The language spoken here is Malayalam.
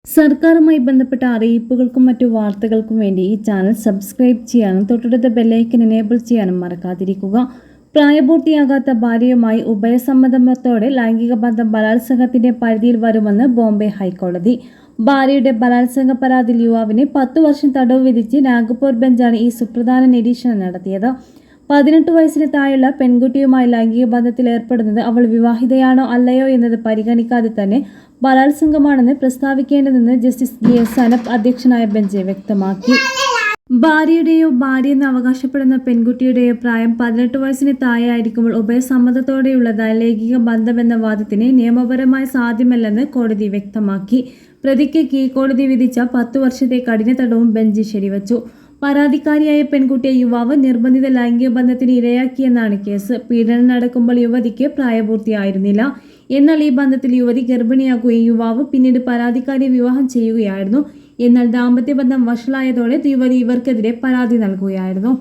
സർക്കാരുമായി ബന്ധപ്പെട്ട അറിയിപ്പുകൾക്കും മറ്റു വാർത്തകൾക്കും വേണ്ടി ഈ ചാനൽ സബ്സ്ക്രൈബ് ചെയ്യാനും തൊട്ടടുത്ത ബെല്ലൈക്കൻ എനേബിൾ ചെയ്യാനും മറക്കാതിരിക്കുക. പ്രായപൂർത്തിയാകാത്ത ഭാര്യയുമായി ഉഭയസമ്മതത്തോടെ ലൈംഗിക ബന്ധം ബലാത്സംഗത്തിന്റെ പരിധിയിൽ വരുമെന്ന് ബോംബെ ഹൈക്കോടതി. ഭാര്യയുടെ ബലാത്സംഗ പരാതിയിൽ യുവാവിന് 10 വർഷം തടവ് വിധിച്ച് നാഗ്പൂർ ബെഞ്ചാണ് ഈ സുപ്രധാന നിരീക്ഷണം നടത്തിയത്. 18 വയസ്സിന് താഴെയുള്ള പെൺകുട്ടിയുമായി ലൈംഗിക ബന്ധത്തിൽ ഏർപ്പെടുന്നത് അവൾ വിവാഹിതയാണോ അല്ലയോ എന്നത് പരിഗണിക്കാതെ തന്നെ ബലാത്സംഗമാണെന്ന് പ്രസ്താവിക്കേണ്ടതെന്ന് ജസ്റ്റിസ് എസ് അനപ്പ് അധ്യക്ഷനായ ബെഞ്ച് വ്യക്തമാക്കി. ഭാര്യയുടെയോ ഭാര്യയെന്ന് അവകാശപ്പെടുന്ന പെൺകുട്ടിയുടെയോ പ്രായം 18 വയസ്സിന് താഴെയായിരിക്കുമ്പോൾ ഉഭയസമ്മതത്തോടെയുള്ള ലൈംഗിക ബന്ധമെന്ന വാദത്തിന് നിയമപരമായി സാധ്യമല്ലെന്ന് കോടതി വ്യക്തമാക്കി. പ്രതിക്ക് കീഴ്ക്കോടതി വിധിച്ച 10 വർഷത്തെ കഠിന തടവും ബെഞ്ച് ശരിവച്ചു. പരാതിക്കാരിയായ പെൺകുട്ടിയെ യുവാവ് നിർബന്ധിത ലൈംഗിക ബന്ധത്തിന് ഇരയാക്കിയെന്നാണ് കേസ്. പീഡനം നടക്കുമ്പോൾ യുവതിക്ക് പ്രായപൂർത്തിയായിരുന്നില്ല. എന്നാൽ ഈ ബന്ധത്തിൽ യുവതി ഗർഭിണിയാക്കുകയും യുവാവ് പിന്നീട് പരാതിക്കാരിയെ വിവാഹം ചെയ്യുകയായിരുന്നു. എന്നാൽ ദാമ്പത്യബന്ധം വഷളായതോടെ യുവതി ഇവർക്കെതിരെ പരാതി നൽകുകയായിരുന്നു.